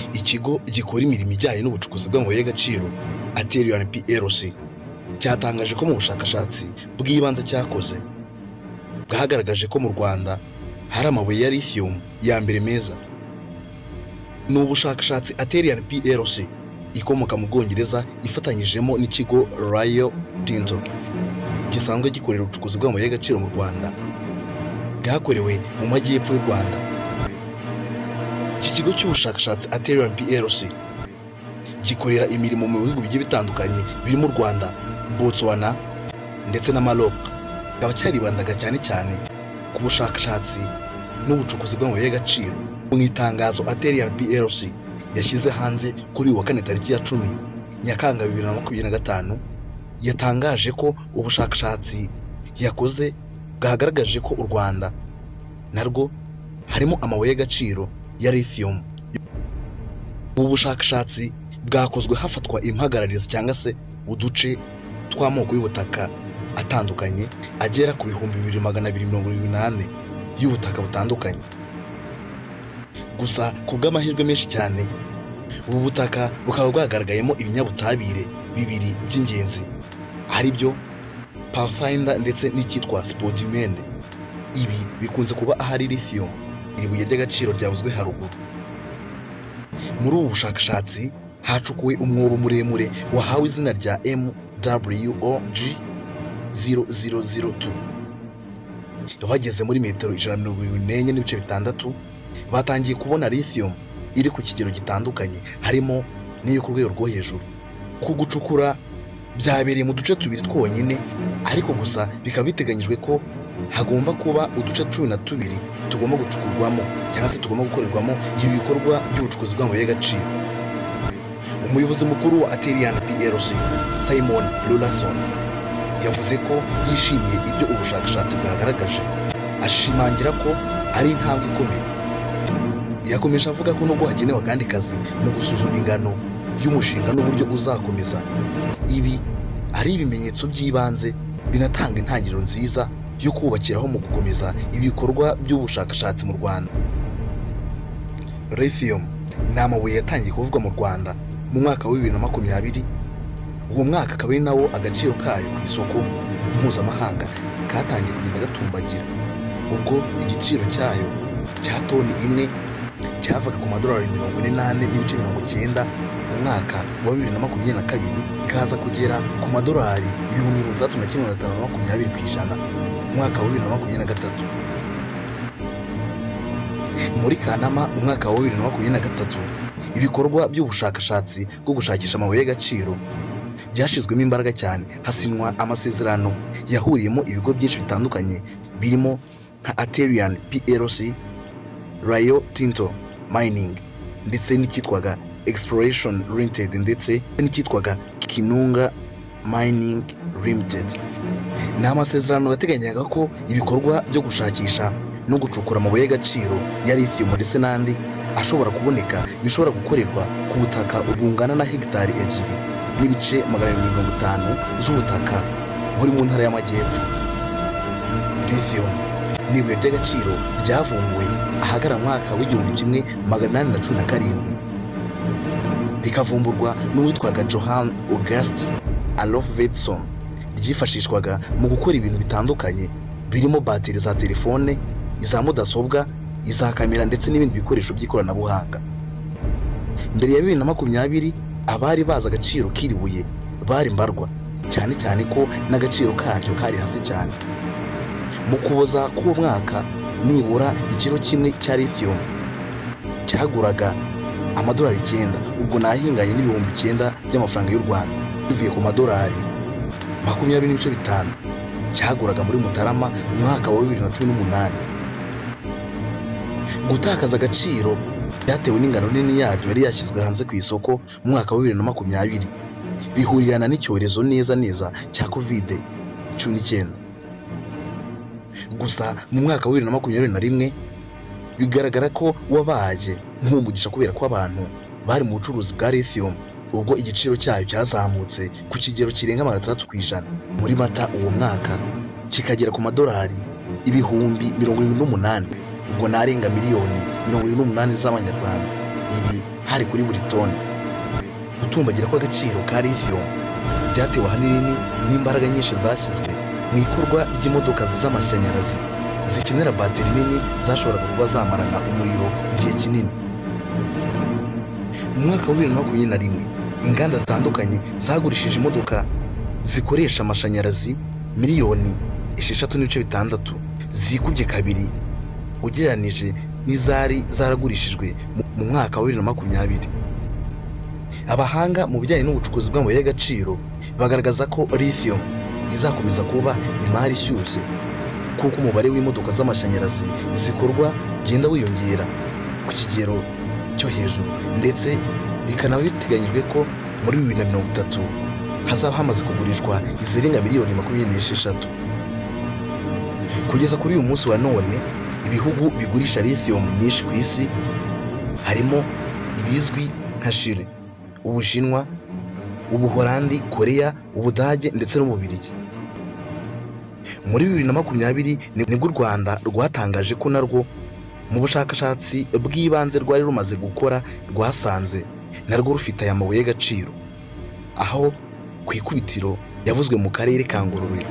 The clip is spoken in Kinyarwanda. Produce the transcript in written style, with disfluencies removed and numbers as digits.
Ikigo gikora imirimo ijyanye n'ubucukuzi bw'amabuye y'agaciro Aterian PLC cyatangaje ko mu bushakashatsi bw'ibanze cyakoze bwagaragaje ko mu Rwanda hari amabuye ya lithium ya mbere meza. Ni ubushakashatsi Aterian PLC ikomoka mu Bwongereza ifatanyijemo n'ikigo Rio Tinto gisanzwe gikorera ubucukuzi bw'amabuye y'agaciro mu Rwanda bwakorewe mu majyepfo y'u Rwanda. Iki kigo cy'ubushakashatsi Aterian PLC gikorera imirimo mu bihugu bigiye bitandukanye birimo u Rwanda, Botswana ndetse na Maroc. Kikaba cyaribandaga cyane cyane ku bushakashatsi n'ubucukuzi bw'amabuye y'agaciro. Mu itangazo Aterian PLC yashyize hanze kuri uyu wa kane tariki ya 10 Nyakanga 2025 yatangaje ko ubushakashatsi yakoze bwagaragaje ko u Rwanda narwo harimo amabuye y'agaciro ya lithium. Ubu bushakashatsi bwakozwe hafatwa impagararizi cyangwa se uduce tw'amoko y'ubutaka atandukanye agera ku 2228 y'ubutaka butandukanye. Gusa ku bw'amahirwe menshi cyane ubu butaka bukaba bwagaragayemo ibinyabutabire bibiri by'ingenzi, ari byo Pathfinder ndetse n'icyitwa spodumene. Ibi bikunze kuba ahari lithium, iri buye ry'agaciro ryavuzwe haruguru. Muri ubu bushakashatsi hacukuwe umwobo muremure wahawe izina rya MWOG 0002. Bageze muri metero 124 n'ibice bitandatu batangiye kubona lithium iri ku kigero gitandukanye, harimo n'iyo ku rwego rwo hejuru. Ku gucukura byabereye mu duce tubiri twonyine, ariko gusa bikaba biteganyijwe ko hagomba kuba uduce 12 tugomba gucukurwamo cyangwa se tugomba gukorerwamo ibi bikorwa by'ubucukuzi bw'amabuye y'agaciro. Umuyobozi mukuru wa Aterian PLC Simon Lawlerson yavuze ko yishimiye ibyo ubushakashatsi bwagaragaje, ashimangira ko ari intambwe ikomeye. Yakomeje avuga ko nubwo hakenewe akandi kazi mu gusuzuma ingano y'umushinga n'uburyo uzakomeza, ibi ari ibimenyetso by'ibanze binatanga intangiriro nziza yo kubakiraho mu gukomeza ibikorwa by'ubushakashatsi mu Rwanda. Lithium ni amabuye yatangiye kuvugwa mu Rwanda mu mwaka wa 2020. Uwo mwaka akaba ari nawo agaciro kayo ku isoko mpuzamahanga katangiye kugenda gatumbagira, ubwo igiciro cyayo cya toni imwe cyavaga ku madolari 48.90 mu mwaka wa 2022 kaza kugera ku madolari 61,520 ku ijana mu mwaka wa 2023. Muri Kanama mu mwaka wa 2023 ibikorwa by'ubushakashatsi bwo gushakisha amabuye y'agaciro byashizwemo imbaraga cyane, hasinywa amasezerano yahuriyemo ibigo byinshi bitandukanye birimo nka Aterian PLC, Rio Tinto Mining ndetse n'icyitwaga Exploration Limited ndetse n'icyitwaga Kinunga Mining Limited. Ni amasezerano yateganyaga ko ibikorwa byo gushakisha no gucukura amabuye y'agaciro ya lithium ndetse n'andi ashobora kuboneka bishobora gukorerwa ku butaka bungana na hegitari 2 n'ibice 750 z'ubutaka buri mu ntara y'Amajyepfo. Lithium ni ibuye ry'agaciro ryavumbuwe ahagana mu mwaka w'1817 rikavumburwa n'uwitwaga Johann August Alfredson. Ryifashishwaga mu gukora ibintu bitandukanye birimo bateri za telefone, iza mudasobwa, iza kamera ndetse n'ibindi bikoresho by'ikoranabuhanga. Mbere ya 2020 abari baza agaciro k'iribuye bari mbarwa, cyane cyane ko n'agaciro karyo kari hasi cyane. Mu kuboza k'uwo mwaka nibura ikiro kimwe cya lithium cyaguraga amadolari 9, ubwo nahinganye n'ibihumbi 9 by'amafaranga y'u Rwanda. Bivuye ku madolari 20.5 cyaguraga muri Mutarama umwaka wa 2018. Gutakaza agaciro byatewe n'ingano nini yaryo yari yashyizwe hanze ku isoko mu mwaka wa 2020 bihurirana n'icyorezo neza cya COVID-19. Gusa mu mwaka wa 2021 bigaragara ko wabaye nk'umugisha kubera ko abantu bari mu bucuruzi bwa lithium, ubwo igiciro cyayo cyazamutse ku kigero kirenga 600 ku ijana. Muri Mata uwo mwaka kikagera ku madolari 78,000, ubwo narenga miliyoni 28 z'amanyarwanda. Ibi hari kuri buri toni. Gutumbagira kw'agaciro ka lithium byatewe ahanini n'imbaraga nyinshi zashyizwe mu ikorwa ry'imodoka z'amashanyarazi zikenera bateri nini zashoboraga kuba zamarana umuriro igihe kinini. Mu mwaka wa 2021 inganda zitandukanye zagurishije imodoka zikoresha amashanyarazi miliyoni 6.6, zikubye kabiri ugereranije n'izari zaragurishijwe mu mwaka wa 2020. Abahanga mu bijyanye n'ubucukuzi bw'amabuye y'agaciro bagaragaza ko lithium izakomeza kuba imari ishyushye kuko umubare w'imodoka z'amashanyarazi zikorwa ugenda wiyongera ku kigero cyo hejuru, ndetse bikanaba biteganyijwe ko muri 2030 hazaba hamaze kugurishwa izirenga miliyoni 26. Kugeza kuri uyu munsi wa none ibihugu bigurisha lithium nyinshi ku isi harimo ibizwi nka Chile, Ubushinwa, Ubuholandi, Korea, Ubudage ndetse n'Ububiligi. Muri 2020 nibwo u Rwanda rwatangaje ko narwo mu bushakashatsi bw'ibanze rwari rumaze gukora rwasanze narwo rufite aya mabuye y'agaciro, aho ku ikubitiro yavuzwe mu karere ka Ngororero